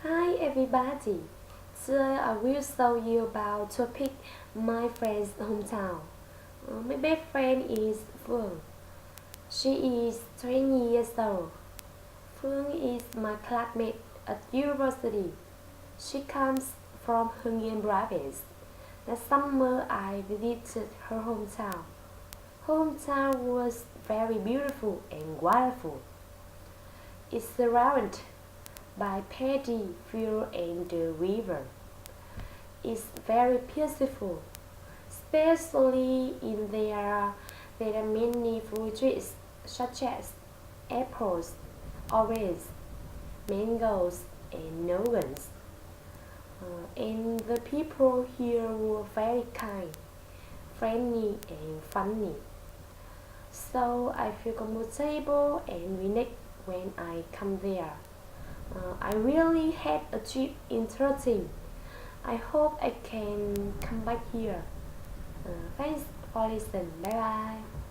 Hi everybody! Today I will show you about topic my friend's hometown. My best friend is Phương. She is 20 years old. Phương is my classmate at university. She comes from Hưng Yên province. Last summer I visited her hometown. Her hometown was very beautiful and wonderful. It's surrounded by paddy field and the river. It's very peaceful, especially in there are many fruit trees such as apples, oranges, mangoes, and melons. And the people here were very kind, friendly, and funny. So I feel comfortable and relaxed when I come there. I really had a trip interesting. I hope I can come back here. Thanks for listening. Bye bye.